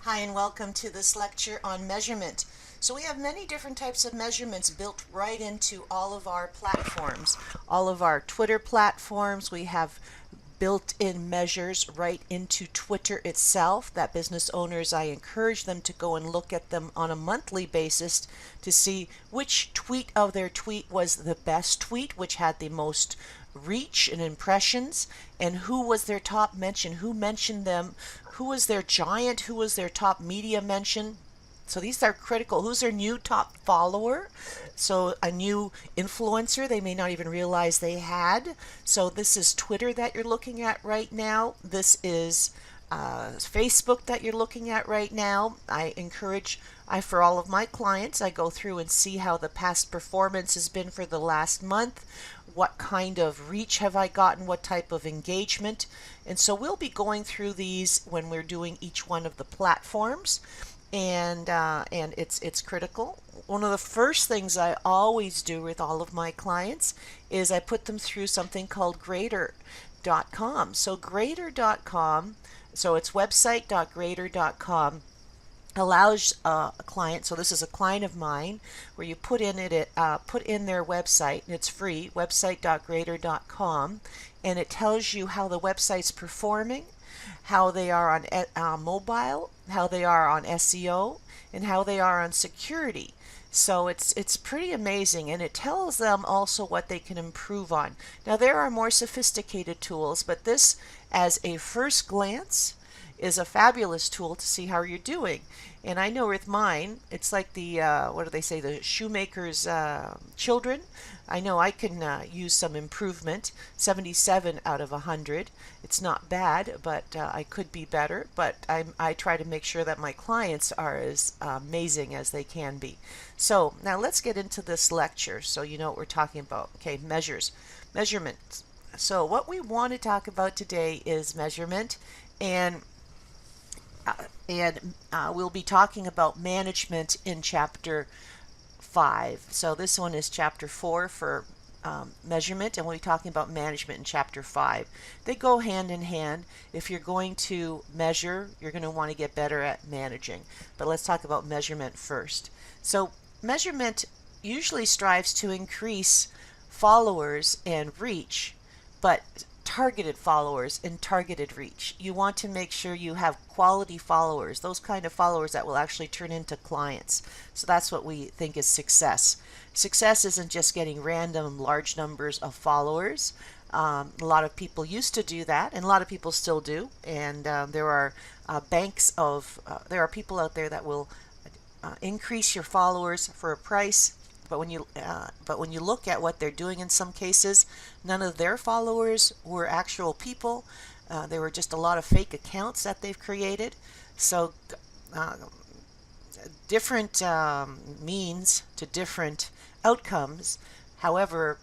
Hi and welcome to this lecture on measurement. So we have many different types of measurements built right into all of our platforms. All of our Twitter platforms, we have built-in measures right into Twitter itself that business owners, I encourage them to go and look at them on a monthly basis to see which tweet of their tweet was the best tweet, which had the most reach and impressions, and who was their top mention, who mentioned them, who was their giant, who was their top media mention. So these are critical. Who's their new top follower? So a new influencer they may not even realize they had. So this is Twitter that you're looking at right now. This is Facebook that you're looking at right now. For all of my clients, I go through and see how the past performance has been for the last month. What kind of reach have I gotten? What type of engagement? And so we'll be going through these when we're doing each one of the platforms, and it's critical. One of the first things I always do with all of my clients is I put them through something called Grader.com. So Grader.com, so it's website.grader.com, allows a client, so this is a client of mine, where you put in their website, and it's free, website.grader.com, and it tells you how the website's performing, how they are on mobile, how they are on SEO, and how they are on security. So it's pretty amazing, and it tells them also what they can improve on. Now there are more sophisticated tools, but this, as a first glance, is a fabulous tool to see how you're doing. And I know with mine, it's like the, what do they say, the shoemaker's children. I know I can use some improvement. 77 out of 100. It's not bad, but I could be better. But I try to make sure that my clients are as amazing as they can be. So now let's get into this lecture so you know what we're talking about. Okay, measurements. So what we want to talk about today is measurement, and we'll be talking about management in chapter 5. So this one is chapter 4 for measurement, and we'll be talking about management in chapter 5. They go hand in hand. If you're going to measure, you're going to want to get better at managing. But let's talk about measurement first. So measurement usually strives to increase followers and reach, but targeted followers and targeted reach. You want to make sure you have quality followers, those kind of followers that will actually turn into clients. So that's what we think is success. Success isn't just getting random large numbers of followers. A lot of people used to do that, and a lot of people still do. And there are there are people out there that will increase your followers for a price. But when you look at what they're doing in some cases, none of their followers were actual people. They were just a lot of fake accounts that they've created. So uh, different means to different outcomes. However,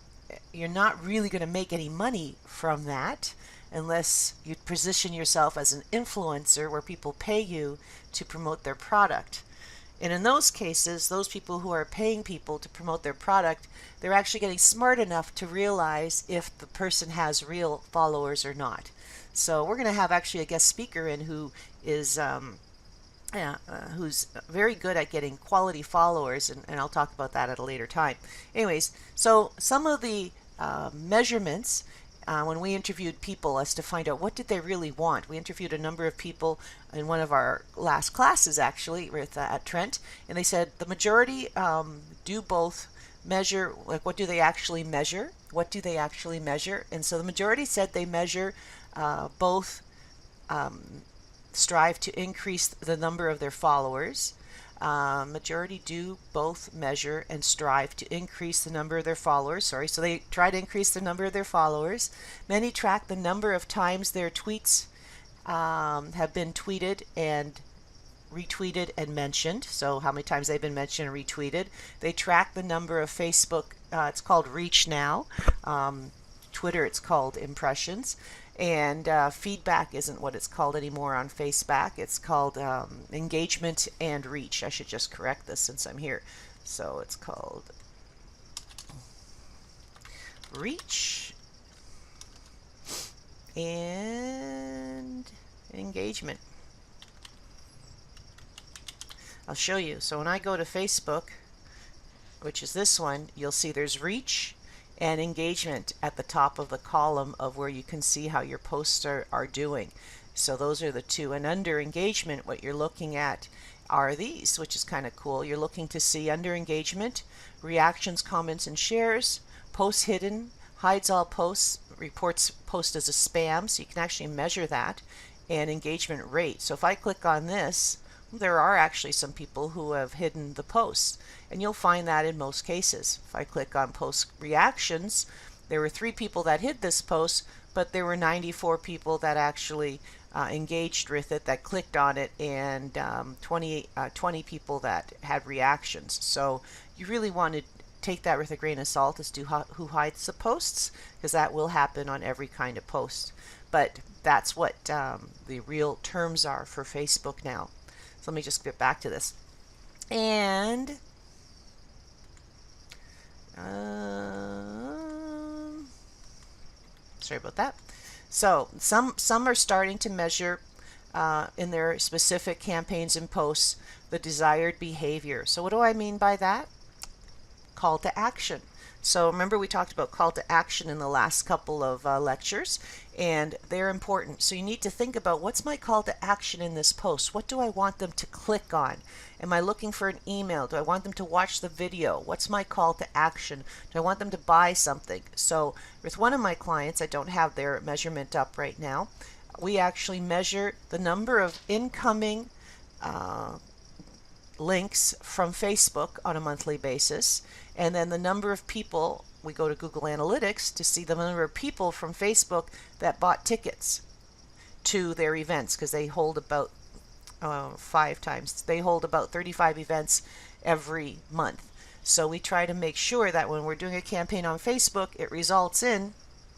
you're not really going to make any money from that unless you position yourself as an influencer where people pay you to promote their product. And in those cases, those people who are paying people to promote their product, they're actually getting smart enough to realize if the person has real followers or not. So we're going to have actually a guest speaker in who is who's very good at getting quality followers, and I'll talk about that at a later time. Anyways, so some of the measurements when we interviewed people as to find out what did they really want. We interviewed a number of people in one of our last classes actually at Trent, and they said the majority do both measure, like what do they actually measure? What do they actually measure? And so the majority said they measure both strive to increase the number of their followers. Majority do both measure and strive to increase the number of their followers. So they try to increase the number of their followers. Many track the number of times their tweets have been tweeted and retweeted and mentioned. So how many times they've been mentioned and retweeted. They track the number of Facebook, it's called reach now. Twitter, it's called impressions. And feedback isn't what it's called anymore on Facebook. It's called engagement and reach. I should just correct this since I'm here. So it's called reach and engagement. I'll show you. So when I go to Facebook, which is this one, you'll see there's reach and engagement at the top of the column of where you can see how your posts are doing. So those are the two. And under engagement, what you're looking at are these, which is kind of cool. You're looking to see under engagement, reactions, comments, and shares, posts hidden, hides all posts, reports post as a spam, so you can actually measure that, and engagement rate. So if I click on this, there are actually some people who have hidden the posts, and you'll find that in most cases. If I click on post reactions, there were 3 people that hid this post, but there were 94 people that actually engaged with it, that clicked on it, and 20 people that had reactions. So you really want to take that with a grain of salt as to who hides the posts, because that will happen on every kind of post. But that's what the real terms are for Facebook now. So let me just get back to this. And sorry about that. So some are starting to measure in their specific campaigns and posts the desired behavior. So what do I mean by that? Call to action. So remember, we talked about call to action in the last couple of lectures, and they're important. So you need to think about, what's my call to action in this post? What do I want them to click on? Am I looking for an email? Do I want them to watch the video? What's my call to action? Do I want them to buy something? So with one of my clients, I don't have their measurement up right now, we actually measure the number of incoming links from Facebook on a monthly basis, and then the number of people, we go to Google Analytics to see the number of people from Facebook that bought tickets to their events, because they hold about 5 times. They hold about 35 events every month. So we try to make sure that when we're doing a campaign on Facebook, it results in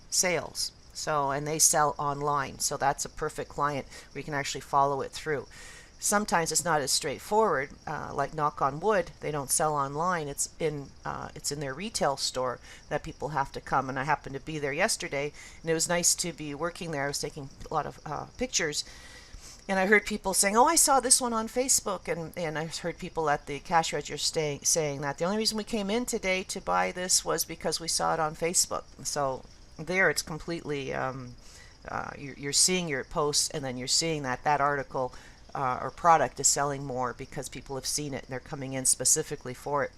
sales. So, and they sell online. So that's a perfect client. We can actually follow it through. Sometimes it's not as straightforward, like knock on wood, they don't sell online. It's in their retail store that people have to come, and I happened to be there yesterday, and it was nice to be working there. I was taking a lot of pictures, and I heard people saying, oh, I saw this one on Facebook, and I heard people at the cash register saying that the only reason we came in today to buy this was because we saw it on Facebook. So there it's completely, you're seeing your posts, and then you're seeing that article or product is selling more because people have seen it and they're coming in specifically for it.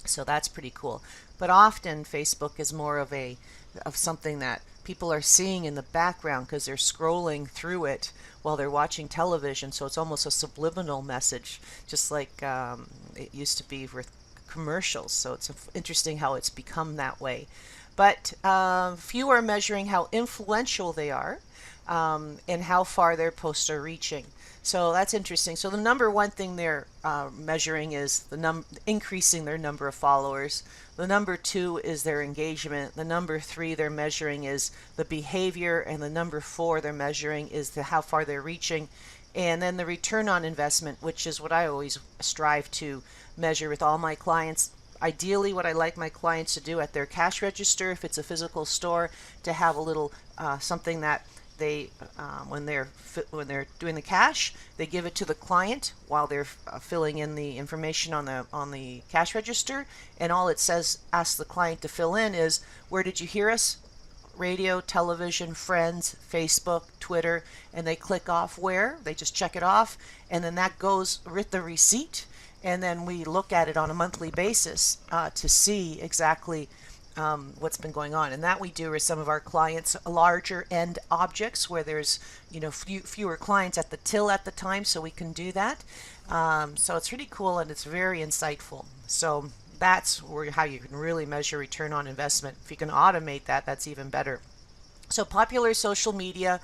So that's pretty cool. But often Facebook is more of something that people are seeing in the background because they're scrolling through it while they're watching television. So it's almost a subliminal message, just like it used to be with commercials. So it's interesting how it's become that way. But few are measuring how influential they are and how far their posts are reaching. So that's interesting. So the number one thing they're measuring is increasing their number of followers. The number 2 is their engagement. The number 3 they're measuring is the behavior, and the number 4 they're measuring is how far they're reaching. And then the return on investment, which is what I always strive to measure with all my clients. Ideally, what I like my clients to do at their cash register, if it's a physical store, to have a little something that they when they're doing the cash, they give it to the client while they're filling in the information on the cash register, and all it says, asks the client to fill in, is, where did you hear us? Radio, television, friends, Facebook, Twitter, and they click off where. They just check it off, and then that goes with the receipt, and then we look at it on a monthly basis to see exactly what's been going on. And that we do with some of our clients, larger end objects where there's fewer clients at the till at the time, so we can do that. So it's really cool, and it's very insightful. So that's how you can really measure return on investment. If you can automate that, that's even better. So popular social media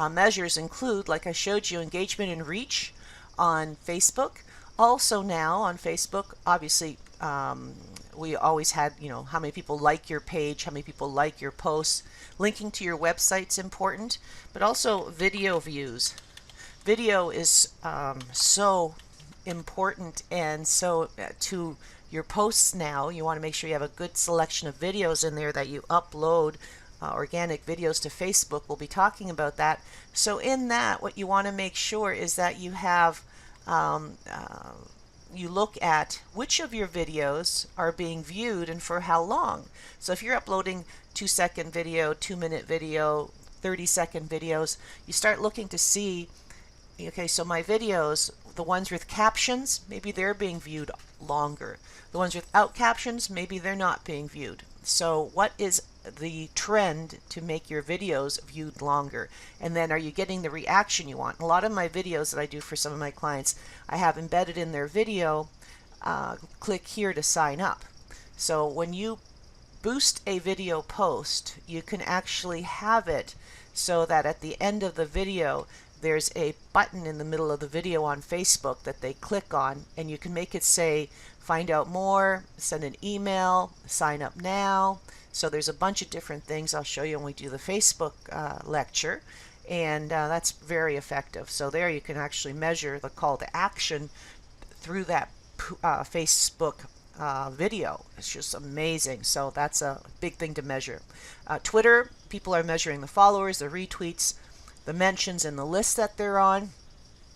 measures include, like I showed you, engagement and reach on Facebook. Also now on Facebook, obviously, we always had, how many people like your page, how many people like your posts. Linking to your website's important, but also video views. Video is so important, and so to your posts now, you want to make sure you have a good selection of videos in there that you upload. Organic videos to Facebook. We'll be talking about that. So in that, what you want to make sure is that you have you look at which of your videos are being viewed and for how long. So if you're uploading 2-second video, 2-minute video, 30-second videos, you start looking to see, okay, so my videos, the ones with captions, maybe they're being viewed longer. The ones without captions, maybe they're not being viewed. So what is the trend to make your videos viewed longer? And then are you getting the reaction you want? A lot of my videos that I do for some of my clients, I have embedded in their video, click here to sign up. So when you boost a video post, you can actually have it so that at the end of the video, there's a button in the middle of the video on Facebook that they click on, and you can make it say, find out more, send an email, sign up now. So there's a bunch of different things I'll show you when we do the Facebook lecture, and that's very effective. So there you can actually measure the call to action through that Facebook video. It's just amazing. So that's a big thing to measure. Twitter, people are measuring the followers, the retweets, the mentions, and the list that they're on.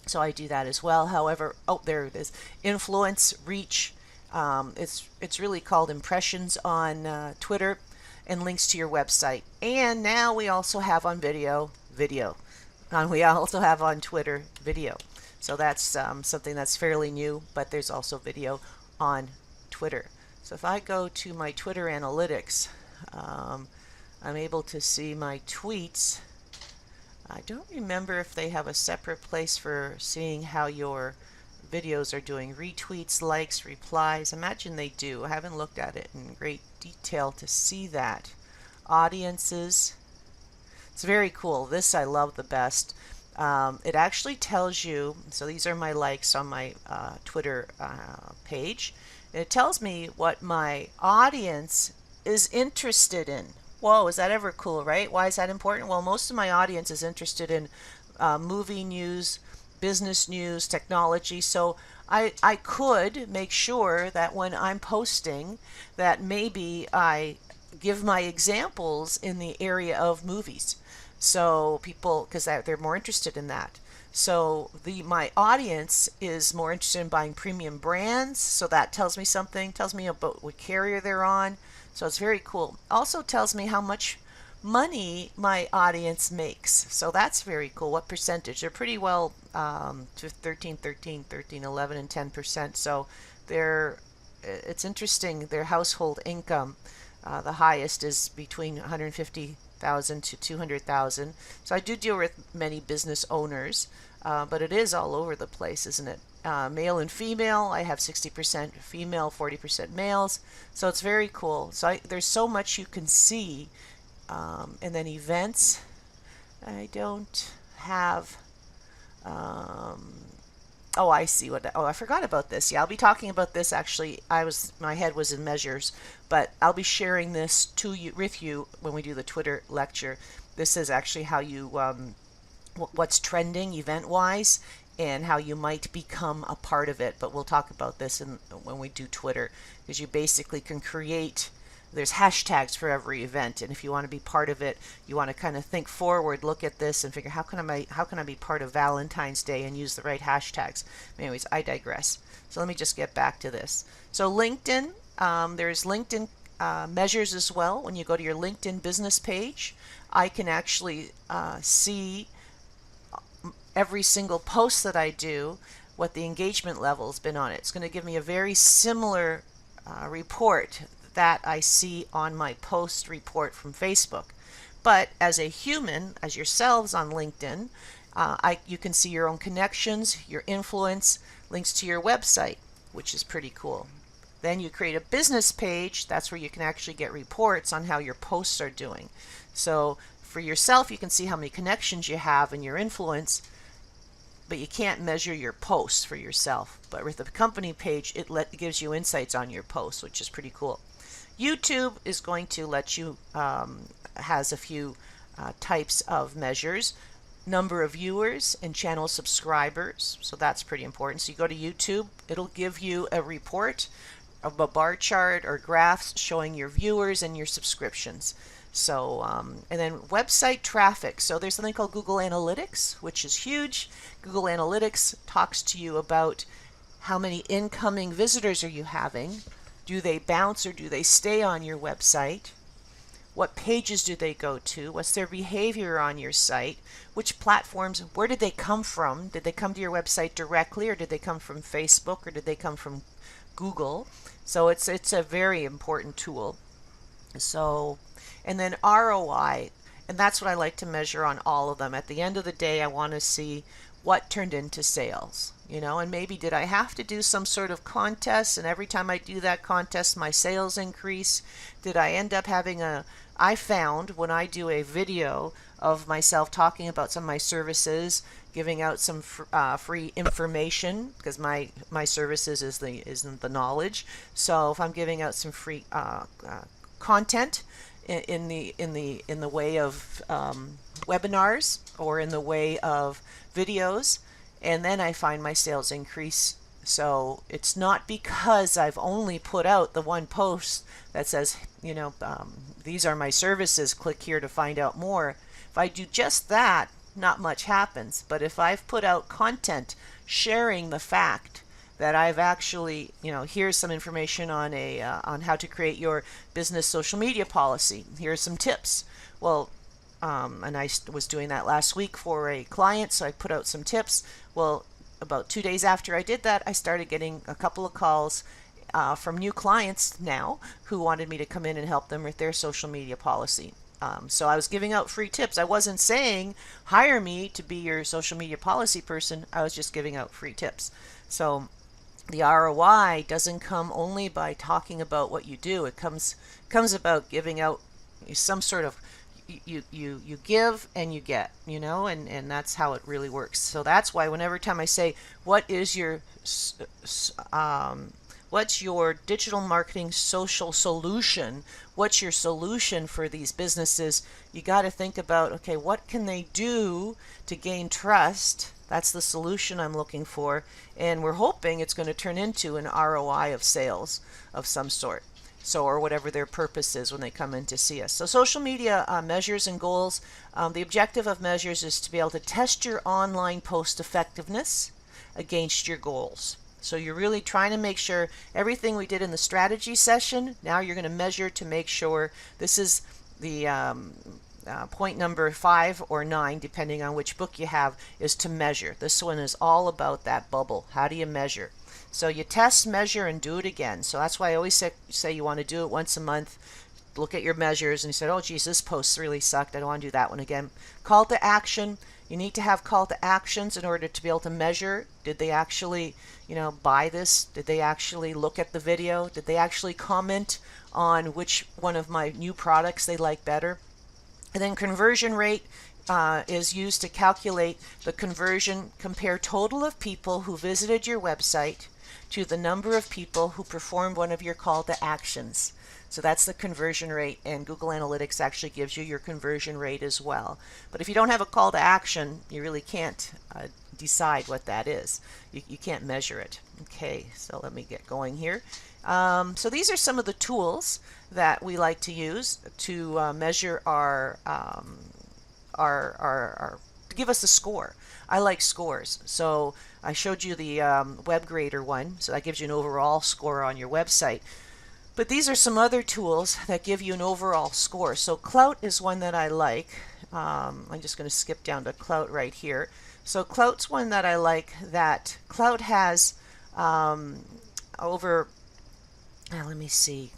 So I do that as well. However, oh, there it is. Influence, reach. It's really called impressions on Twitter, and links to your website. And now we also have on video. And we also have on Twitter video. So that's something that's fairly new, but there's also video on Twitter. So if I go to my Twitter analytics, I'm able to see my tweets. I don't remember if they have a separate place for seeing how your videos are doing. Retweets, likes, replies. Imagine they do. I haven't looked at it in great detail to see that. Audiences. It's very cool. This I love the best. It actually tells you, so these are my likes on my Twitter page. It tells me what my audience is interested in. Whoa, is that ever cool, right? Why is that important? Well, most of my audience is interested in movie news, business news, technology. So I could make sure that when I'm posting that maybe I give my examples in the area of movies. So people, because they're more interested in that. So my audience is more interested in buying premium brands. So that tells me something, tells me about what carrier they're on. So it's very cool. Also tells me how much money my audience makes. So that's very cool. What percentage? They're pretty well to 13, 11, and 10%. So it's interesting. Their household income, the highest is between 150,000 to 200,000. So I do deal with many business owners, but it is all over the place, isn't it? Male and female, I have 60% female, 40% males. So it's very cool. So there's so much you can see. And then events, I don't have, oh, I see I forgot about this. Yeah, I'll be talking about this actually. My head was in measures, but I'll be sharing this with you when we do the Twitter lecture. This is actually how you, what's trending event-wise, and how you might become a part of it. But we'll talk about this when we do Twitter, because you basically can create, there's hashtags for every event, and if you want to be part of it, you want to kind of think forward, look at this, and figure how can I be part of Valentine's Day and use the right hashtags. Anyways, I digress. So let me just get back to this. So LinkedIn, there's LinkedIn measures as well. When you go to your LinkedIn business page, I can actually see every single post that I do, what the engagement level has been on it. It's going to give me a very similar report that I see on my post report from Facebook. But as a human, as yourselves on LinkedIn, you can see your own connections, your influence, links to your website, which is pretty cool. Then you create a business page. That's where you can actually get reports on how your posts are doing. So for yourself, you can see how many connections you have and your influence, but you can't measure your posts for yourself. But with the company page, it gives you insights on your posts, which is pretty cool. YouTube is going to let you, has a few types of measures. Number of viewers and channel subscribers, so that's pretty important. So you go to YouTube, it'll give you a report of a bar chart or graphs showing your viewers and your subscriptions. So, and then website traffic. So there's something called Google Analytics, which is huge. Google Analytics talks to you about How many incoming visitors are you having? Do they bounce or do they stay on your website? What pages do they go to? What's their behavior on your site? Which platforms, where did they come from? Did they come to your website directly, or did they come from Facebook, or did they come from Google? So it's a very important tool. So, and then ROI, and that's what I like to measure on all of them. At the end of the day, I want to see what turned into sales, and maybe did I have to do some sort of contest, and every time I do that contest, my sales increase? Did I end up having I found when I do a video of myself talking about some of my services, giving out some free information, because my services is the knowledge. So if I'm giving out some free content in the way of webinars or in the way of videos, and then I find my sales increase. So it's not because I've only put out the one post that says, these are my services, click here to find out more. If I do just that, not much happens. But if I've put out content sharing the fact that I've actually, here's some information on on how to create your business social media policy. Here's some tips. Well, and I was doing that last week for a client, so I put out some tips. Well, about 2 days after I did that, I started getting a couple of calls from new clients now who wanted me to come in and help them with their social media policy. So I was giving out free tips. I wasn't saying hire me to be your social media policy person. I was just giving out free tips. So the ROI doesn't come only by talking about what you do. It comes about giving out some sort of you give and you get, and that's how it really works. So that's why whenever time I say what is your what's your digital marketing social solution, what's your solution for these businesses, you got to think about, okay, what can they do to gain trust? That's the solution I'm looking for, and we're hoping it's going to turn into an ROI of sales of some sort. So, or whatever their purpose is when they come in to see us. So social media measures and goals. The objective of measures is to be able to test your online post effectiveness against your goals. So you're really trying to make sure everything we did in the strategy session, now you're going to measure to make sure this is the point number 5 or 9, depending on which book you have, is to measure. This one is all about that bubble. How do you measure? So you test, measure, and do it again. So that's why I always say you want to do it once a month. Look at your measures, and you said, oh, geez, this post really sucked. I don't want to do that one again. Call to action. You need to have call to actions in order to be able to measure. Did they actually, buy this? Did they actually look at the video? Did they actually comment on which one of my new products they like better? And then conversion rate is used to calculate the conversion, compare total of people who visited your website to the number of people who performed one of your call to actions. So that's the conversion rate, and Google Analytics actually gives you your conversion rate as well. But if you don't have a call to action, you really can't decide what that is. You can't measure it. Okay, so let me get going here. So these are some of the tools that we like to use to measure our to give us a score. I like scores. So I showed you the WebGrader one, so that gives you an overall score on your website. But these are some other tools that give you an overall score. So Clout is one that I like. I'm just going to skip down to Clout right here. So Clout's one that I like. That Clout has let me see.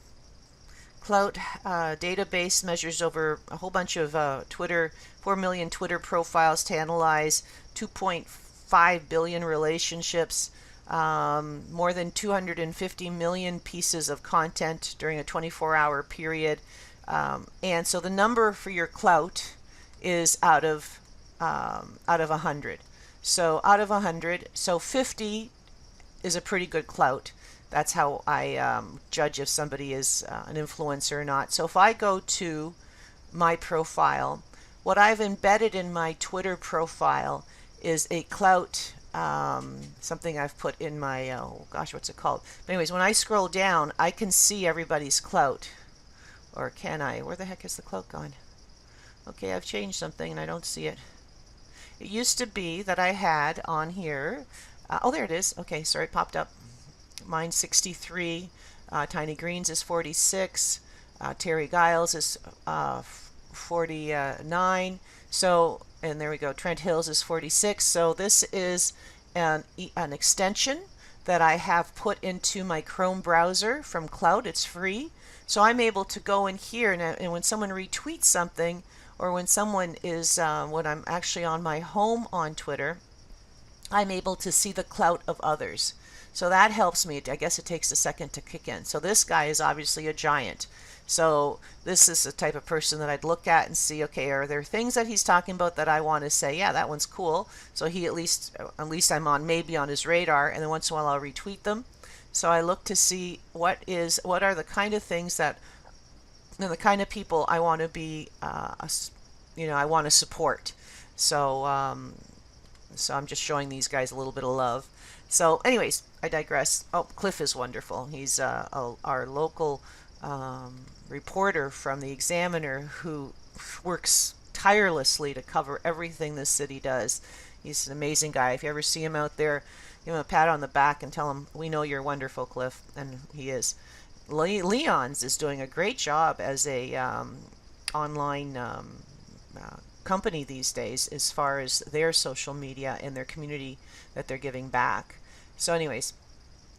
Clout database measures over a whole bunch of 4 million Twitter profiles to analyze 2.5 billion relationships, more than 250 million pieces of content during a 24-hour period. And so the number for your Clout is out of 100. So out of 100, so 50 is a pretty good Clout. That's how I judge if somebody is an influencer or not. So if I go to my profile, what I've embedded in my Twitter profile is a Clout, something I've put in my, oh gosh, what's it called? But anyways, when I scroll down, I can see everybody's Clout. Or can I? Where the heck is the Clout gone? Okay, I've changed something and I don't see it. It used to be that I had on here Oh, there it is. Okay, sorry, it popped up. Mine's 63. Tiny Greens is 46. Terry Giles is 49. So, and there we go. Trent Hills is 46. So this is an extension that I have put into my Chrome browser from Clout. It's free. So I'm able to go in here, and when someone retweets something, or when someone is, when I'm actually on my home on Twitter, I'm able to see the clout of others. So that helps me. I guess it takes a second to kick in. So this guy is obviously a giant. So this is the type of person that I'd look at and see, okay, are there things that he's talking about that I want to say, yeah, that one's cool. So he at least I'm on maybe on his radar, and then once in a while I'll retweet them. So I look to see what are the kind of things that, the kind of people I want to be, I want to support. So so I'm just showing these guys a little bit of love. So anyways, I digress. Oh, Cliff is wonderful. He's our local reporter from the Examiner who works tirelessly to cover everything this city does. He's an amazing guy. If you ever see him out there, give him a pat on the back and tell him, we know you're wonderful, Cliff. And he is. Leon's is doing a great job as a online company these days as far as their social media and their community that they're giving back. So anyways,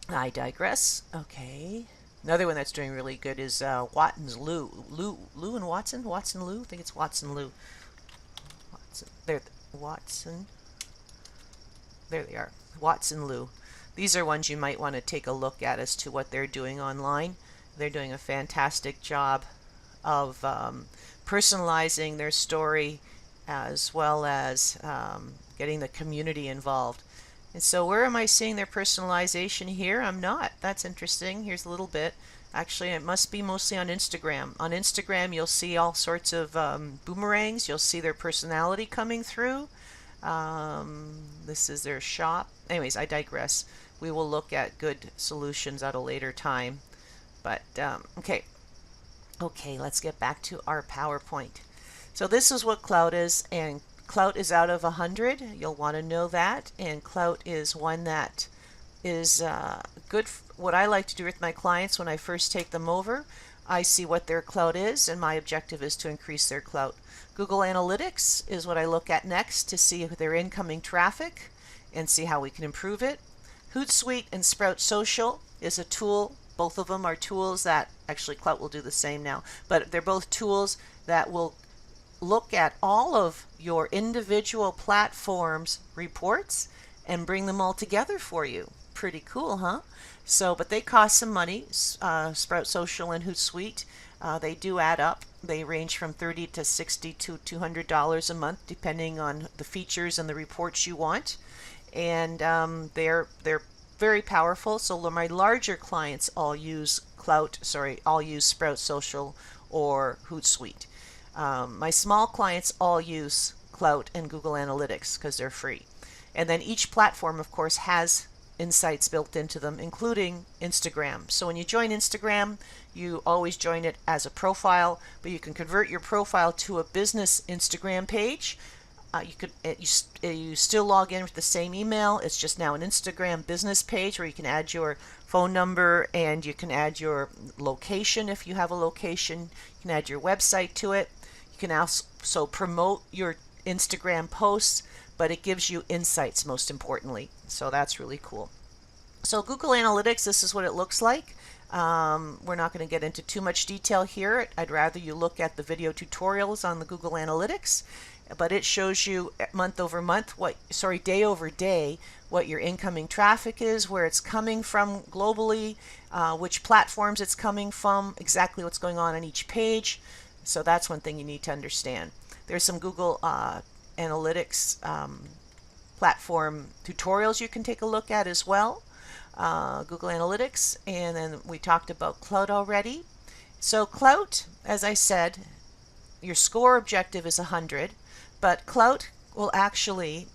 I digress. Okay. Another one that's doing really good is Watson's Lou. Lou and Watson? Watson Lou? I think it's Watson Lou. Watson. There, Watson. There they are. Watson Lou. These are ones you might want to take a look at as to what they're doing online. They're doing a fantastic job of personalizing their story as well as getting the community involved. And so where am I seeing their personalization here? I'm not. That's interesting. Here's a little bit. Actually, it must be mostly on Instagram. On Instagram, you'll see all sorts of boomerangs. You'll see their personality coming through. This is their shop. Anyways, I digress. We will look at good solutions at a later time. But, okay. Okay, let's get back to our PowerPoint. So this is what Clout is, and Clout is out of 100. You'll want to know that, and Clout is one that is good. What I like to do with my clients when I first take them over, I see what their Clout is, and my objective is to increase their Clout. Google Analytics is what I look at next to see their incoming traffic and see how we can improve it. Hootsuite and Sprout Social is a tool. Both of them are tools that, actually Clout will do the same now, but they're both tools that will look at all of your individual platforms reports and bring them all together for you. Pretty cool, huh? So, but they cost some money. Sprout Social and Hootsuite, they do add up. They range from $30 to $60 to $200 a month, depending on the features and the reports you want. And they're very powerful. So my larger clients all use Sprout Social or Hootsuite. My small clients all use Clout and Google Analytics because they're free. And then each platform, of course, has insights built into them, including Instagram. So when you join Instagram, you always join it as a profile, but you can convert your profile to a business Instagram page. You still log in with the same email. It's just now an Instagram business page where you can add your phone number and you can add your location if you have a location. You can add your website to it. You can also promote your Instagram posts, but it gives you insights most importantly. So that's really cool. So Google Analytics, this is what it looks like. We're not going to get into too much detail here. I'd rather you look at the video tutorials on the Google Analytics, but it shows you month over month, day over day, what your incoming traffic is, where it's coming from globally, which platforms it's coming from, exactly what's going on each page. So that's one thing you need to understand. There's some Google Analytics platform tutorials you can take a look at as well. Google Analytics, and then we talked about Clout already. So Clout, as I said, your score objective is 100, but Clout will actually,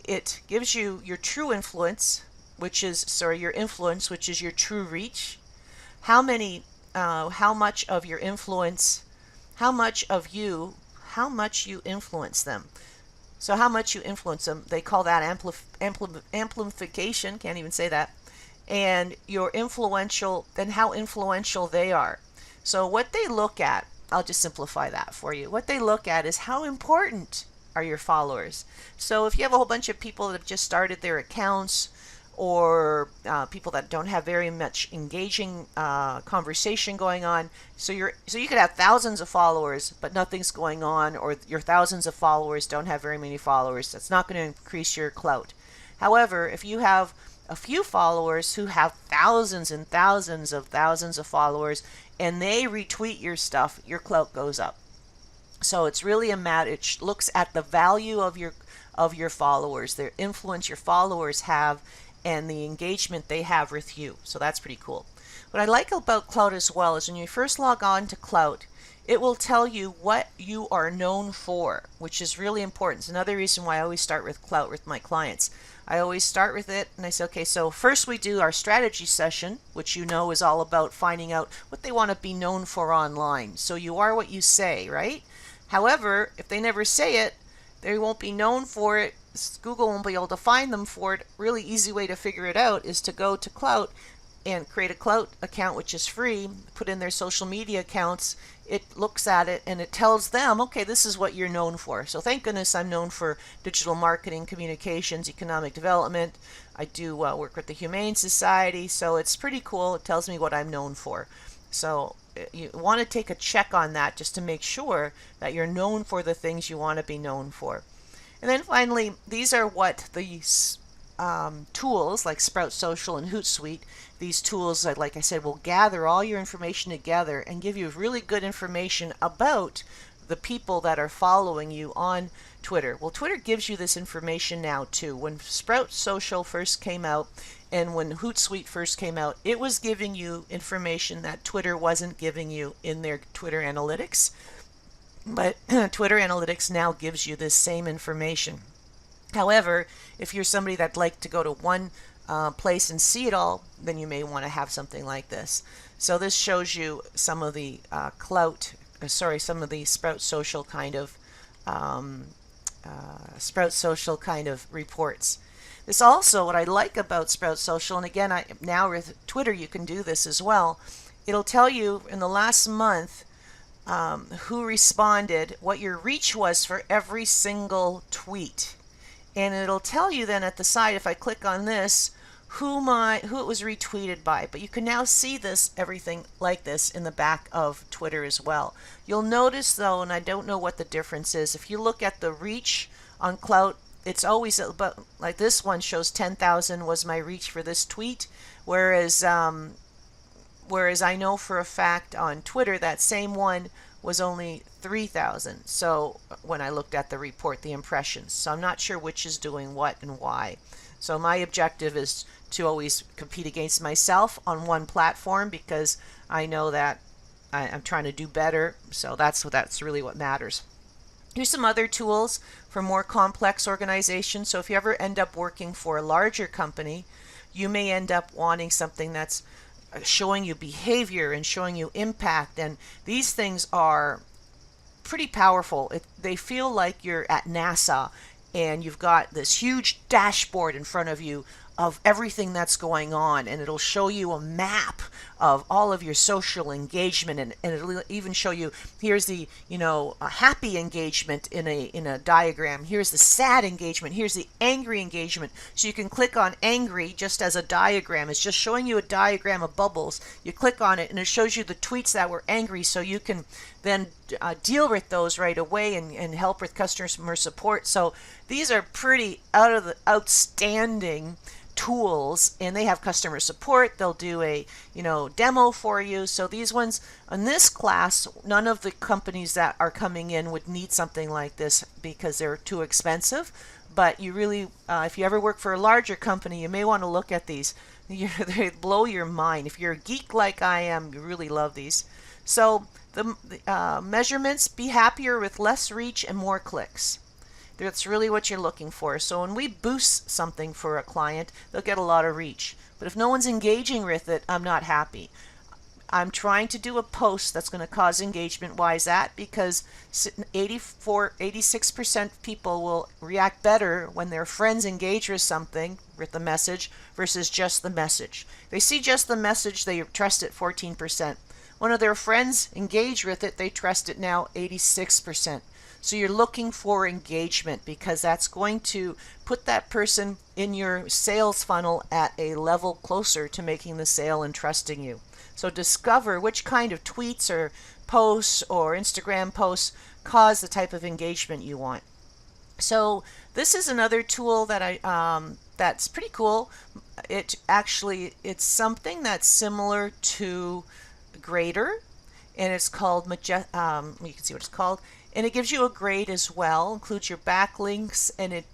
it gives you your true influence, which is your true reach. How much of your influence, how much you influence them. So how much you influence them, they call that amplification, can't even say that, and your influential, and how influential they are. So what they look at, I'll just simplify that for you. What they look at is how important are your followers. So if you have a whole bunch of people that have just started their accounts, or people that don't have very much engaging conversation going on, so you could have thousands of followers but nothing's going on, or your thousands of followers don't have very many followers, that's not going to increase your clout. However, if you have a few followers who have thousands and thousands of followers and they retweet your stuff, your clout goes up. So it's really a matter, it looks at the value of your followers, their influence your followers have, and the engagement they have with you. So that's pretty cool. What I like about Clout as well is when you first log on to Clout, it will tell you what you are known for, which is really important. It's another reason why I always start with Clout with my clients. I always start with it and I say, okay, so first we do our strategy session, which you know is all about finding out what they want to be known for online. So you are what you say, right? However, if they never say it, they won't be known for it. Google won't be able to find them for it. Really easy way to figure it out is to go to Clout and create a Clout account, which is free, put in their social media accounts. It looks at it and it tells them, okay, this is what you're known for. So thank goodness I'm known for digital marketing, communications, economic development. I do work with the Humane Society, so it's pretty cool. It tells me what I'm known for. So you want to take a check on that just to make sure that you're known for the things you want to be known for. And then finally, these are what these tools like Sprout Social and Hootsuite, these tools, like I said, will gather all your information together and give you really good information about the people that are following you on Twitter. Well, Twitter gives you this information now too. When Sprout Social first came out and when Hootsuite first came out, it was giving you information that Twitter wasn't giving you in their Twitter analytics. But Twitter Analytics now gives you this same information. However, if you're somebody that'd like to go to one place and see it all, then you may want to have something like this. So this shows you some of the some of the Sprout Social kind of reports. This also, what I like about Sprout Social, and again, now with Twitter you can do this as well. It'll tell you in the last month who responded, what your reach was for every single tweet. And it'll tell you then at the side, if I click on this, who it was retweeted by. But you can now see this, everything like this in the back of Twitter as well. You'll notice though, and I don't know what the difference is, if you look at the reach on Clout, it's always about, like this one shows 10,000 was my reach for this tweet, whereas I know for a fact on Twitter that same one was only 3,000. So when I looked at the report, the impressions. So I'm not sure which is doing what and why. So my objective is to always compete against myself on one platform because I know that I'm trying to do better. So that's really what matters. Here's some other tools for more complex organizations. So if you ever end up working for a larger company, you may end up wanting something that's showing you behavior and showing you impact, and these things are pretty powerful. They feel like you're at NASA and you've got this huge dashboard in front of you of everything that's going on, and it'll show you a map of all of your social engagement, and it'll even show you, here's the a happy engagement in a diagram, here's the sad engagement, here's the angry engagement. So you can click on angry just as a diagram. It's just showing you a diagram of bubbles. You click on it and it shows you the tweets that were angry, so you can then deal with those right away and help with customer support. So these are pretty outstanding tools, and they have customer support. They'll do a demo for you. So these ones in this class, none of the companies that are coming in would need something like this because they're too expensive. But you really, if you ever work for a larger company, you may want to look at these. They blow your mind. If you're a geek like I am, you really love these. So the measurements: be happier with less reach and more clicks. That's really what you're looking for. So when we boost something for a client, they'll get a lot of reach. But if no one's engaging with it, I'm not happy. I'm trying to do a post that's going to cause engagement. Why is that? Because 86% people will react better when their friends engage with something, with the message, versus just the message. They see just the message, they trust it 14%. One of their friends engage with it, they trust it now 86%. So you're looking for engagement because that's going to put that person in your sales funnel at a level closer to making the sale and trusting you. So discover which kind of tweets or posts or Instagram posts cause the type of engagement you want. So this is another tool that that's pretty cool. It's something that's similar to Grader, and it's called you can see what it's called, and it gives you a grade as well, includes your backlinks, and it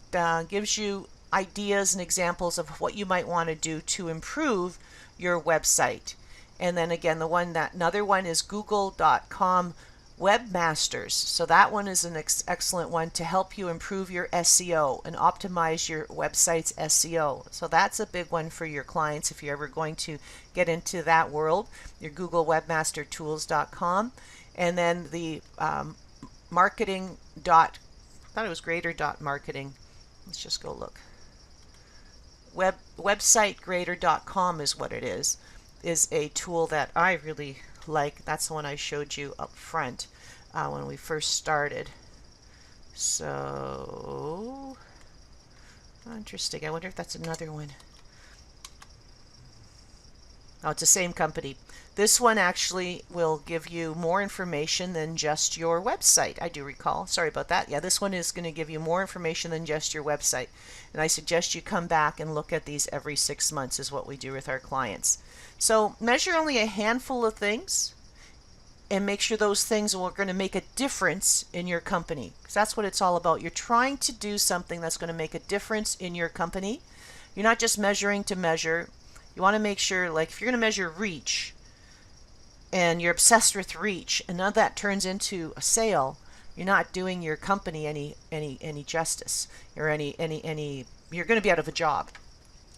gives you ideas and examples of what you might want to do to improve your website. And then again, another one is google.com webmasters. So that one is an excellent one to help you improve your SEO and optimize your website's SEO. So that's a big one for your clients if you're ever going to get into that world. Your Google webmastertools.com, and then the marketing dot, I thought it was grader.marketing. Let's just go look. Websitegrader.com is what it is a tool that I really like. That's the one I showed you up front when we first started. So interesting. I wonder if that's another one. Oh, it's the same company. This one actually will give you more information than just your website. I do recall. Sorry about that. Yeah, this one is going to give you more information than just your website. And I suggest you come back and look at these every 6 months is what we do with our clients. So measure only a handful of things and make sure those things are going to make a difference in your company. Because that's what it's all about. You're trying to do something that's going to make a difference in your company. You're not just measuring to measure. You want to make sure, like if you're going to measure reach and you're obsessed with reach and none of that turns into a sale, you're not doing your company any justice or any you're going to be out of a job.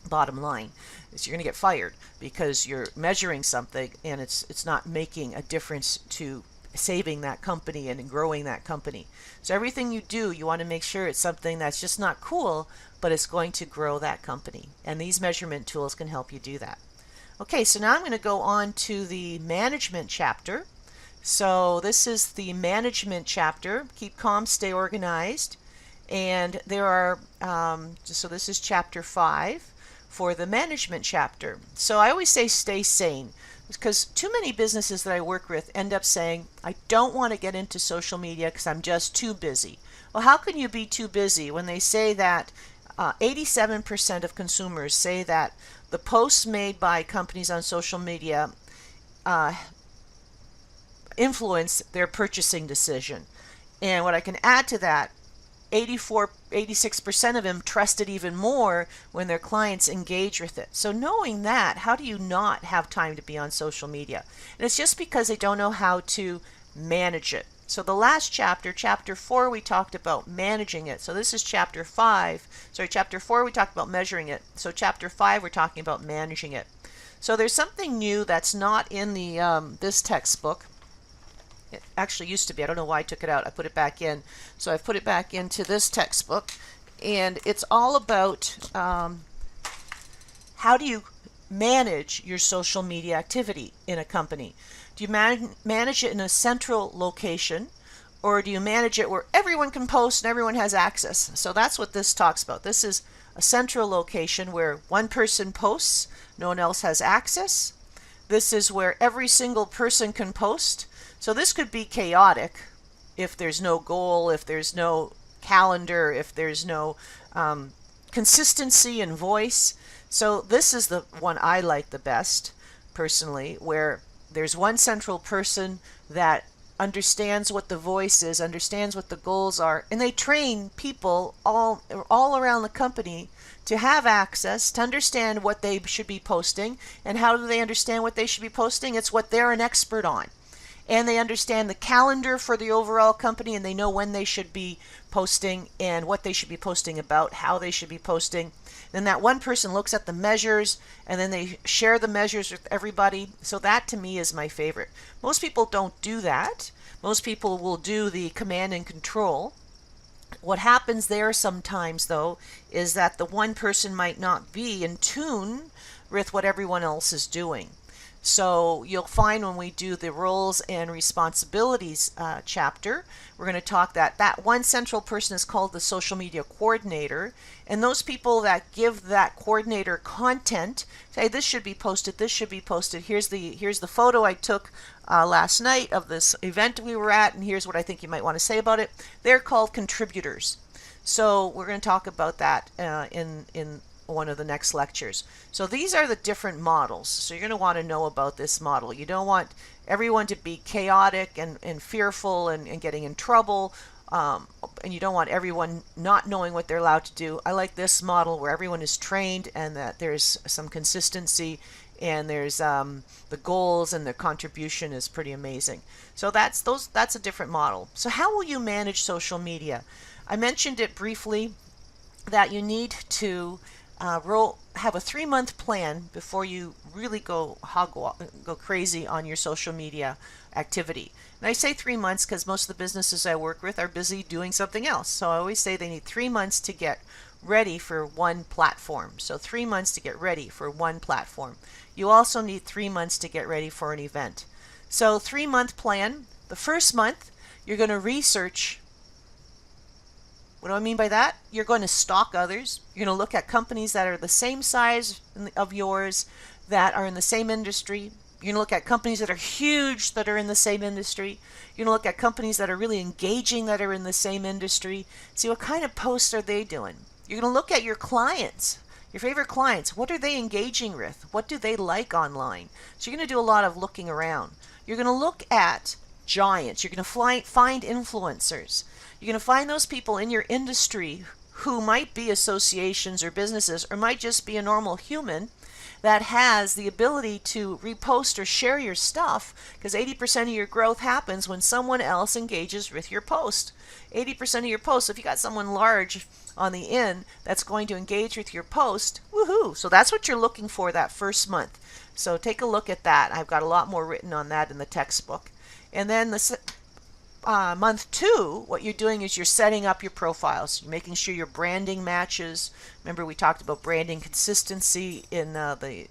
Bottom line is you're going to get fired because you're measuring something and it's not making a difference to saving that company and growing that company. So everything you do, you want to make sure it's something that's just not cool, but it's going to grow that company. And these measurement tools can help you do that. Okay, so now I'm going to go on to the management chapter. So this is the management chapter. Keep calm, stay organized. And there are, so this is chapter 5 for the management chapter. So I always say stay sane, because too many businesses that I work with end up saying, I don't want to get into social media because I'm just too busy. Well, how can you be too busy when they say that 87% of consumers say that the posts made by companies on social media influence their purchasing decision? And what I can add to that, 86% of them trust it even more when their clients engage with it. So knowing that, how do you not have time to be on social media? And it's just because they don't know how to manage it. So the last chapter, chapter 4, we talked about managing it. So this is chapter 4, we talked about measuring it. So chapter 5, we're talking about managing it. So there's something new that's not in the this textbook. It actually used to be. I don't know why I took it out. I put it back in. So I've put it back into this textbook. And it's all about how do you manage your social media activity in a company. Do you manage it in a central location, or do you manage it where everyone can post and everyone has access? So that's what this talks about. This is a central location where one person posts, no one else has access. This is where every single person can post. So this could be chaotic if there's no goal, if there's no calendar, if there's no consistency and voice. So this is the one I like the best personally, where there's one central person that understands what the voice is, understands what the goals are, and they train people all around the company to have access, to understand what they should be posting. And how do they understand what they should be posting? It's what they're an expert on. And they understand the calendar for the overall company, and they know when they should be posting and what they should be posting about, how they should be posting. Then that one person looks at the measures and then they share the measures with everybody. So that to me is my favorite. Most people don't do that. Most people will do the command and control. What happens there sometimes, though, is that the one person might not be in tune with what everyone else is doing. So you'll find when we do the roles and responsibilities chapter, we're going to talk that one central person is called the social media coordinator. And those people that give that coordinator content, say this should be posted, this should be posted. Here's the photo I took last night of this event we were at, and here's what I think you might want to say about it. They're called contributors. So we're going to talk about that in one of the next lectures. So these are the different models. So you're going to want to know about this model. You don't want everyone to be chaotic and fearful and getting in trouble. And you don't want everyone not knowing what they're allowed to do. I like this model where everyone is trained and that there's some consistency and there's the goals and the contribution is pretty amazing. So that's a different model. So how will you manage social media? I mentioned it briefly that you need to have a 3-month plan before you really go crazy on your social media activity. And I say 3 months because most of the businesses I work with are busy doing something else. So I always say they need 3 months to get ready for one platform. So 3 months to get ready for one platform. You also need 3 months to get ready for an event. So 3-month plan. The first month, you're going to research. What do I mean by that? You're going to stalk others. You're going to look at companies that are the same size of yours, that are in the same industry. You're going to look at companies that are huge that are in the same industry. You're going to look at companies that are really engaging that are in the same industry. See what kind of posts are they doing. You're going to look at your clients, your favorite clients. What are they engaging with? What do they like online? So you're going to do a lot of looking around. You're going to look at giants. You're going to find influencers. You're going to find those people in your industry who might be associations or businesses or might just be a normal human that has the ability to repost or share your stuff, because 80% of your growth happens when someone else engages with your post. 80% of your posts, if you got someone large on the end that's going to engage with your post, woohoo! So that's what you're looking for that first month. So take a look at that. I've got a lot more written on that in the textbook. And then month 2, what you're doing is you're setting up your profiles. You're making sure your branding matches. Remember we talked about branding consistency in the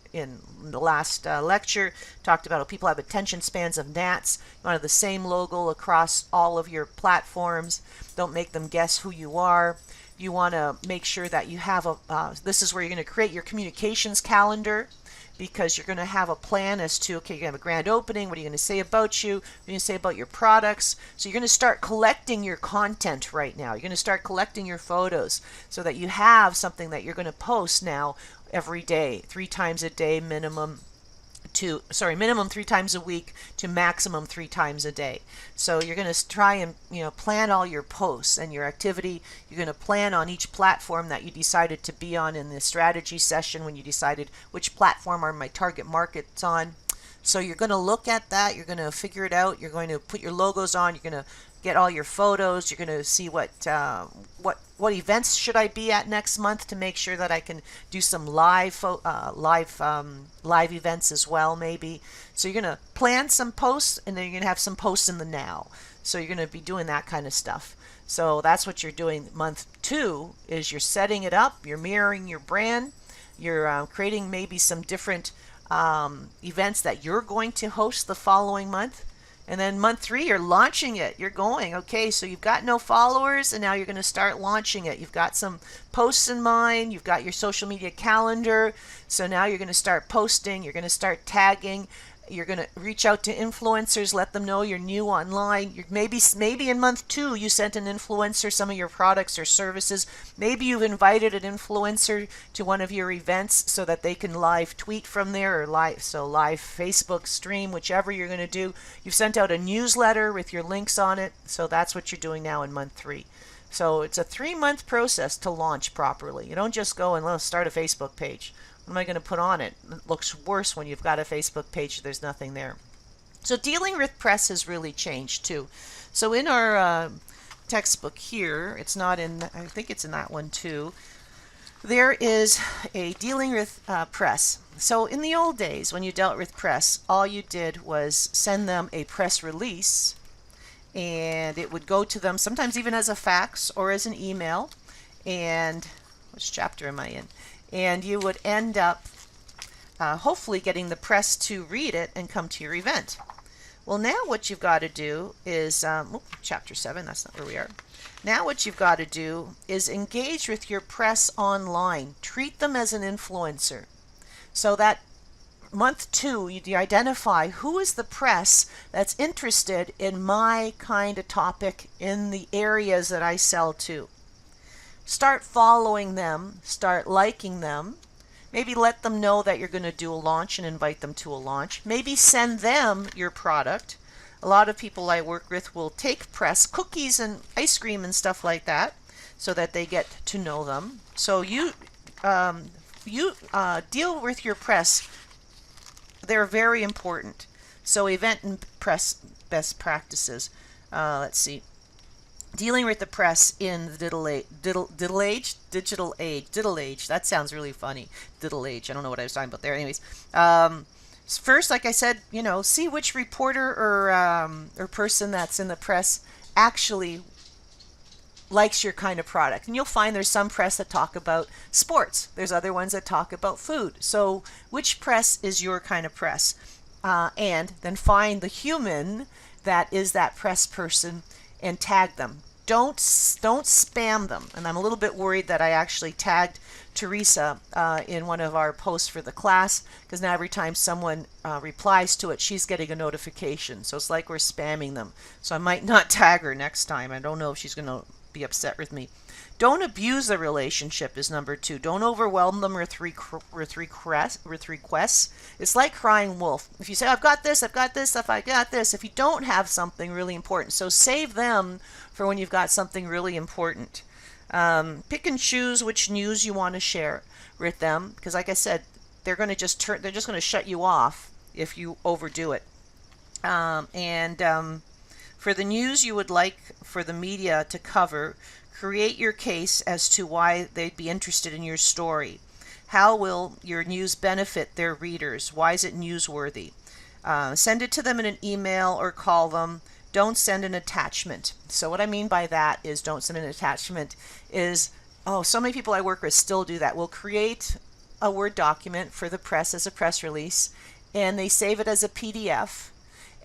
last lecture. Talked about how people have attention spans of gnats. You want to have the same logo across all of your platforms. Don't make them guess who you are. You want to make sure that you have this is where you're going to create your communications calendar, because you're going to have a plan as to, okay, you're going to have a grand opening. What are you going to say about you? What are you going to say about your products? So you're going to start collecting your content right now. You're going to start collecting your photos so that you have something that you're going to post now every day, 3 times a day minimum. Minimum 3 times a week to maximum 3 times a day. So you're going to try and plan all your posts and your activity. You're going to plan on each platform that you decided to be on in the strategy session when you decided which platform are my target markets on. So you're going to look at that. You're going to figure it out. You're going to put your logos on. You're going to get all your photos. You're going to see what events should I be at next month to make sure that I can do some live events as well, maybe. So you're going to plan some posts, and then you're going to have some posts in the now. So you're going to be doing that kind of stuff. So that's what you're doing. Month 2 is you're setting it up. You're mirroring your brand. You're creating maybe some different events that you're going to host the following month. And then month 3, you're launching it. You're going, okay, so you've got no followers, and now you're going to start launching it. You've got some posts in mind. You've got your social media calendar. So now you're going to start posting. You're going to start tagging. You're going to reach out to influencers, let them know you're new online. Maybe in month 2 you sent an influencer some of your products or services. Maybe you've invited an influencer to one of your events so that they can live tweet from there, or live Facebook stream, whichever you're going to do. You've sent out a newsletter with your links on it. So that's what you're doing now in month 3. So it's a 3-month process to launch properly. You don't just go and start a Facebook page. What am I going to put on it? It looks worse when you've got a Facebook page. There's nothing there. So dealing with press has really changed too. So in our textbook here, it's not in, I think it's in that one too. There is a dealing with press. So in the old days, when you dealt with press, all you did was send them a press release, and it would go to them sometimes even as a fax or as an email. And which chapter am I in? And you would end up hopefully getting the press to read it and come to your event. Well, now what you've got to do is, chapter 7, that's not where we are. Now what you've got to do is engage with your press online. Treat them as an influencer. So that month 2, you identify who is the press that's interested in my kind of topic in the areas that I sell to. Start following them, start liking them. Maybe let them know that you're going to do a launch and invite them to a launch. Maybe send them your product. A lot of people I work with will take press, cookies and ice cream and stuff like that, so that they get to know them. So you deal with your press. They're very important. So event and press best practices. Let's see. Dealing with the press in the digital age. That sounds really funny. Digital age. I don't know what I was talking about there. Anyways, first, like I said, see which reporter or person that's in the press actually likes your kind of product. And you'll find there's some press that talk about sports. There's other ones that talk about food. So which press is your kind of press? And then find the human that is that press person and tag them. Don't spam them. And I'm a little bit worried that I actually tagged Teresa in one of our posts for the class, because now every time someone replies to it, she's getting a notification. So it's like we're spamming them. So I might not tag her next time. I don't know if she's going to be upset with me. Don't abuse the relationship is number 2. Don't overwhelm them with requests. It's like crying wolf. If you say, I've got this, I've got this, I've got this, if you don't have something really important. So save them for when you've got something really important. Pick and choose which news you want to share with them, because like I said, they're going to shut you off if you overdo it. For the news you would like for the media to cover, create your case as to why they'd be interested in your story. How will your news benefit their readers? Why is it newsworthy? Send it to them in an email or call them. Don't send an attachment. So what I mean by that is don't send an attachment is, so many people I work with still do that. We'll create a Word document for the press as a press release, and they save it as a PDF,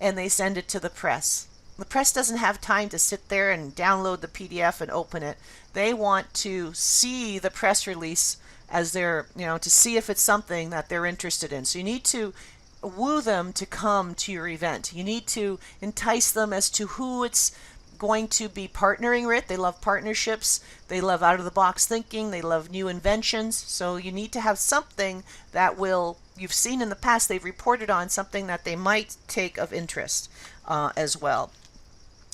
and they send it to the press. The press doesn't have time to sit there and download the PDF and open it. They want to see the press release as their, to see if it's something that they're interested in. So you need to woo them to come to your event. You need to entice them as to who it's going to be partnering with. They love partnerships. They love out-of-the-box thinking. They love new inventions. So you need to have something that you've seen in the past, they've reported on something that they might take of interest as well.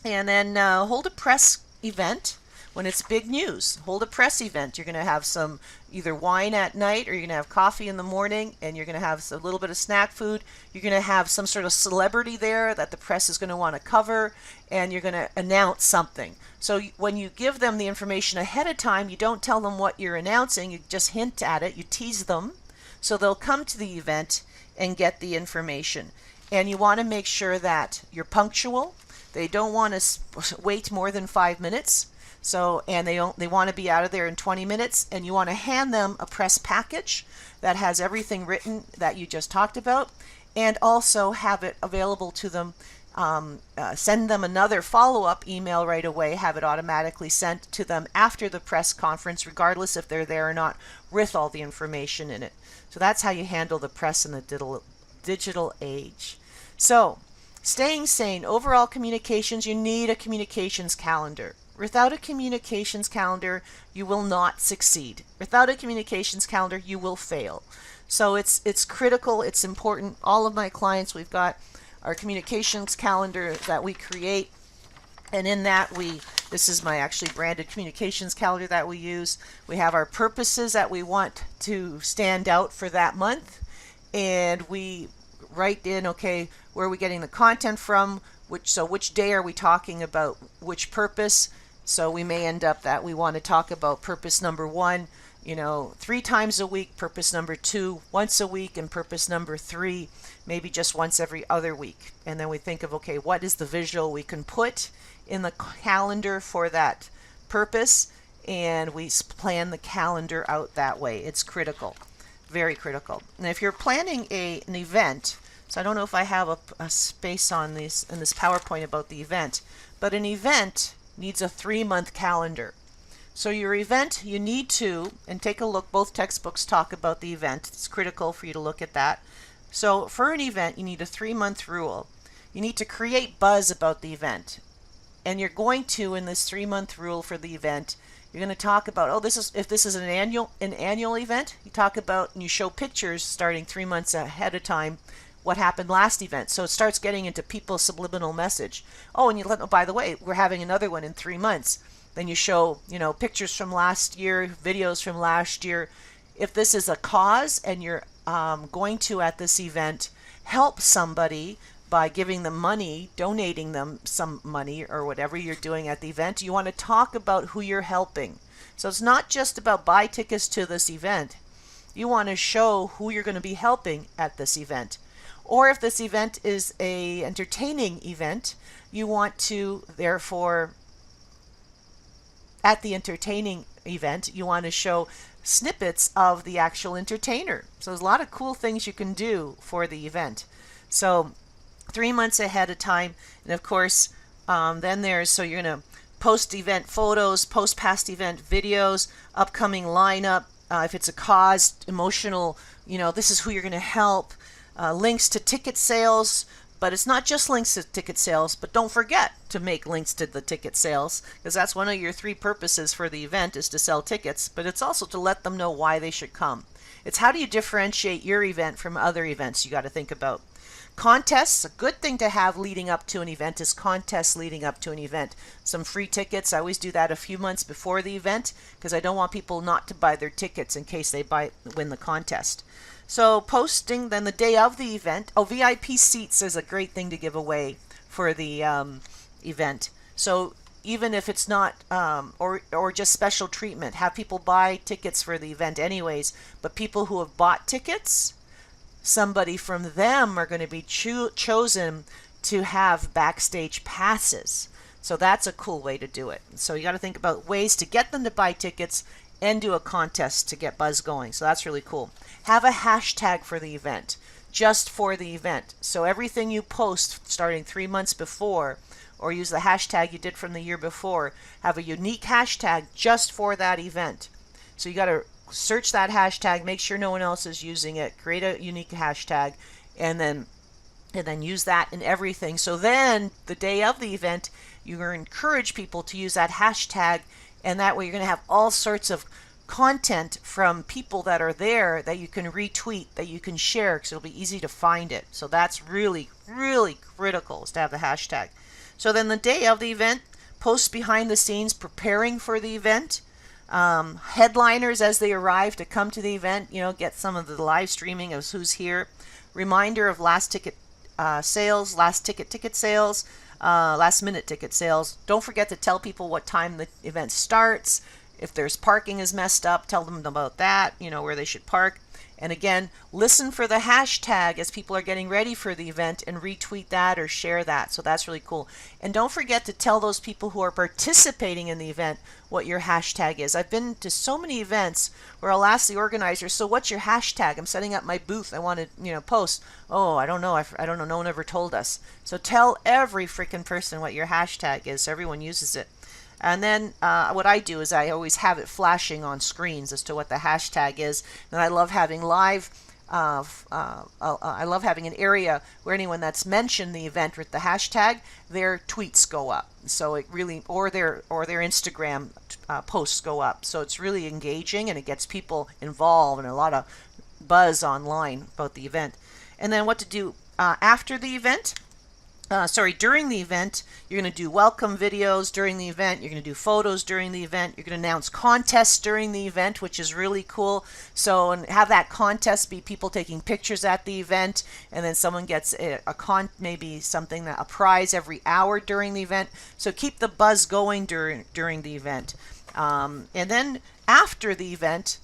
And then hold a press event when it's big news. Hold a press event. You're going to have some either wine at night, or you're going to have coffee in the morning, and you're going to have a little bit of snack food. You're going to have some sort of celebrity there that the press is going to want to cover, and you're going to announce something. So when you give them the information ahead of time, you don't tell them what you're announcing. You just hint at it. You tease them. So they'll come to the event and get the information. And you want to make sure that you're punctual. They don't want to wait more than 5 minutes. And they want to be out of there in 20 minutes. And you want to hand them a press package that has everything written that you just talked about, and also have it available to them. Send them another follow-up email right away. Have it automatically sent to them after the press conference, regardless if they're there or not, with all the information in it. So that's how you handle the press in the digital age. So, staying sane, overall communications, you need a communications calendar. Without a communications calendar, you will not succeed. Without a communications calendar, you will fail. So it's critical, it's important. All of my clients, we've got our communications calendar that we create, and in that this is my actually branded communications calendar that we use. We have our purposes that we want to stand out for that month, and we write in, okay, where are we getting the content from, which day are we talking about which purpose. So we may end up that we want to talk about purpose number 1, 3 times a week, purpose number 2, once a week, and purpose number 3, maybe just once every other week. And then we think of, okay, what is the visual we can put in the calendar for that purpose, and we plan the calendar out that way. It's critical, very critical. And if you're planning an event, so I don't know if I have a space on this in this PowerPoint about the event, but an event needs a 3-month calendar. So your event, you need to, and take a look, both textbooks talk about the event. It's critical for you to look at that. So for an event, you need a 3-month rule. You need to create buzz about the event. And you're going to, in this 3-month rule for the event, you're going to talk about, if this is an annual event, you talk about, and you show pictures starting 3 months ahead of time what happened last event. So it starts getting into people's subliminal message. Oh, and by the way, we're having another one in 3 months. Then you show, pictures from last year, videos from last year. If this is a cause and you're going to, at this event, help somebody by giving them money, donating them some money or whatever you're doing at the event, you want to talk about who you're helping. So it's not just about buy tickets to this event. You want to show who you're going to be helping at this event. Or if this event is an entertaining event, you want to, therefore, at the entertaining event, you want to show snippets of the actual entertainer. So there's a lot of cool things you can do for the event. So 3 months ahead of time, and of course, then so you're going to post event photos, post past event videos, upcoming lineup, if it's a cause, emotional, this is who you're going to help, links to ticket sales. But it's not just links to ticket sales, but don't forget to make links to the ticket sales, because that's one of your 3 purposes for the event, is to sell tickets, but it's also to let them know why they should come. It's how do you differentiate your event from other events you got to think about. Contests, a good thing to have leading up to an event is contests leading up to an event. Some free tickets, I always do that a few months before the event, because I don't want people not to buy their tickets in case they win the contest. So posting then the day of the event. Oh, VIP seats is a great thing to give away for the event. So even if it's not, or just special treatment, have people buy tickets for the event anyways, but people who have bought tickets, somebody from them are going to be chosen to have backstage passes. So that's a cool way to do it. So you got to think about ways to get them to buy tickets and do a contest to get buzz going. So that's really cool. Have a hashtag for the event, just for the event. So everything you post starting 3 months before, or use the hashtag you did from the year before, have a unique hashtag just for that event. So you got to search that hashtag, make sure no one else is using it, create a unique hashtag, and then use that in everything. So then the day of the event, you're going to encourage people to use that hashtag, and that way you're going to have all sorts of content from people that are there that you can retweet, that you can share, because it'll be easy to find it. So that's really, really critical, is to have the hashtag. So then the day of the event, post behind the scenes preparing for the event. Headliners as they arrive to come to the event, get some of the live streaming of who's here. Reminder of last ticket sales, last ticket sales, last minute ticket sales. Don't forget to tell people what time the event starts. If there's parking is messed up, tell them about that, where they should park. And again, listen for the hashtag as people are getting ready for the event and retweet that or share that. So that's really cool. And don't forget to tell those people who are participating in the event what your hashtag is. I've been to so many events where I'll ask the organizer, so what's your hashtag? I'm setting up my booth. I want to, post. Oh, I don't know. I don't know. No one ever told us. So tell every freaking person what your hashtag is so everyone uses it. And then what I do is I always have it flashing on screens as to what the hashtag is. And I love having live, I love having an area where anyone that's mentioned the event with the hashtag, their tweets go up. So it really, or their Instagram posts go up. So it's really engaging and it gets people involved and a lot of buzz online about the event. And then what to do after the event. During the event, you're going to do welcome videos during the event. You're going to do photos during the event. You're going to announce contests during the event, which is really cool. So, and have that contest be people taking pictures at the event, and then someone gets maybe something, a prize every hour during the event. So keep the buzz going during the event. And then after the event,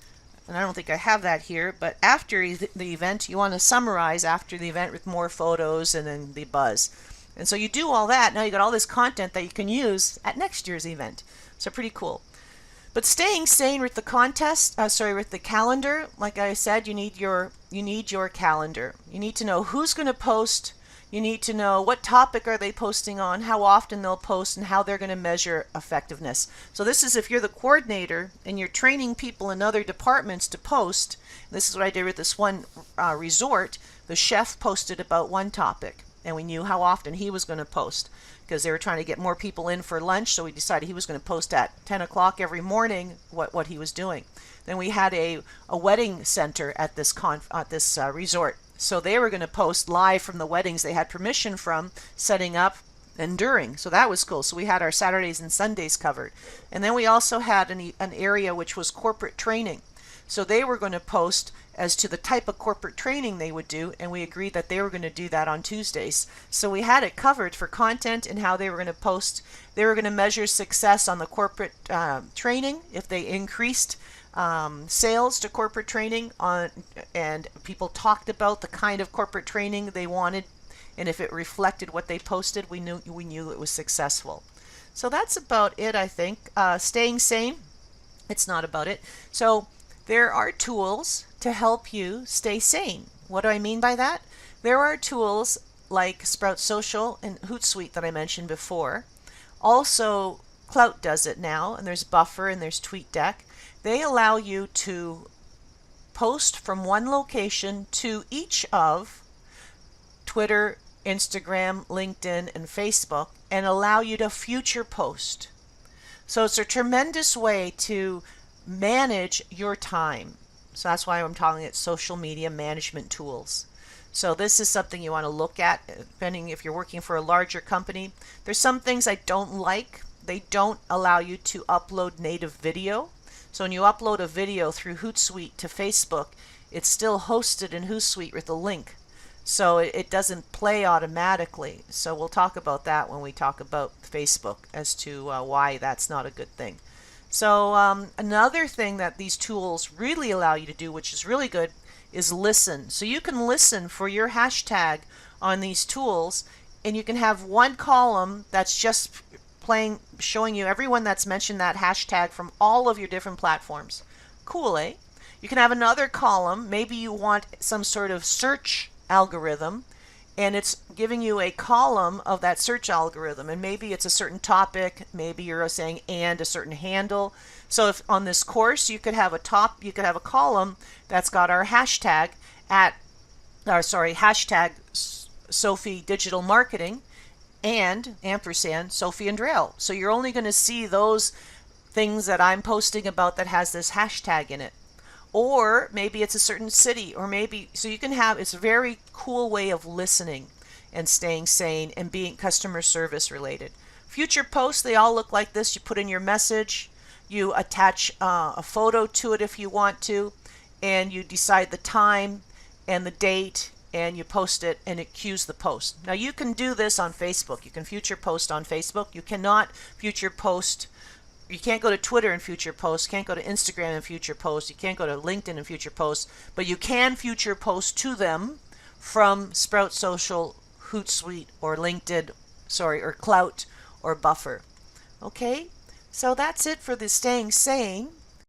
and I don't think I have that here, but after the event, you want to summarize after the event with more photos and then the buzz. And so you do all that. Now you got all this content that you can use at next year's event. So pretty cool. But staying sane with the with the calendar, like I said, you need your calendar. You need to know who's going to post. You need to know what topic are they posting on, how often they'll post, and how they're going to measure effectiveness. So this is if you're the coordinator and you're training people in other departments to post. This is what I did with this one resort. The chef posted about one topic, and we knew how often he was going to post because they were trying to get more people in for lunch. So we decided he was going to post at 10 o'clock every morning what he was doing. Then we had a wedding center at this resort. So they were going to post live from the weddings they had permission from, setting up and during. So that was cool. So we had our Saturdays and Sundays covered. And then we also had an area which was corporate training. So they were going to post as to the type of corporate training they would do, and we agreed that they were going to do that on Tuesdays. So we had it covered for content and how they were going to post. They were going to measure success on the corporate training if they increased sales to corporate training and people talked about the kind of corporate training they wanted, and if it reflected what they posted, we knew it was successful. So that's about it, I think. Staying sane, it's not about it. So there are tools to help you stay sane. What do I mean by that? There are tools like Sprout Social and Hootsuite that I mentioned before. Also, Clout does it now, and there's Buffer and there's TweetDeck. They allow you to post from one location to each of Twitter, Instagram, LinkedIn, and Facebook, and allow you to future post. So it's a tremendous way to manage your time. So that's why I'm calling it social media management tools. So this is something you want to look at, depending if you're working for a larger company. There's some things I don't like. They don't allow you to upload native video. So when you upload a video through Hootsuite to Facebook, it's still hosted in Hootsuite with a link. So it doesn't play automatically. So we'll talk about that when we talk about Facebook as to why that's not a good thing. So another thing that these tools really allow you to do, which is really good, is listen. So you can listen for your hashtag on these tools, and you can have one column that's just showing you everyone that's mentioned that hashtag from all of your different platforms. Cool, eh? You can have another column. Maybe you want some sort of search algorithm, and it's giving you a column of that search algorithm, and maybe it's a certain topic, maybe you're saying and a certain handle. So if on this course you could have a column that's got our hashtag hashtag Sophie Digital Marketing and ampersand Sophie and Drail. So you're only going to see those things that I'm posting about that has this hashtag in it. Or maybe it's a certain city, or maybe, so you can have, it's a very cool way of listening and staying sane and being customer service related. Future posts, they all look like this. You put in your message, you attach a photo to it if you want to, and you decide the time and the date, and you post it, and it cues the post. Now you can do this on Facebook. You can future post on Facebook. You cannot future post. You can't go to Twitter and future post, can't go to Instagram and future post, you can't go to LinkedIn and future post, but you can future post to them from Sprout Social, Hootsuite, or LinkedIn, or Clout, or Buffer. Okay, so that's it for the staying sane.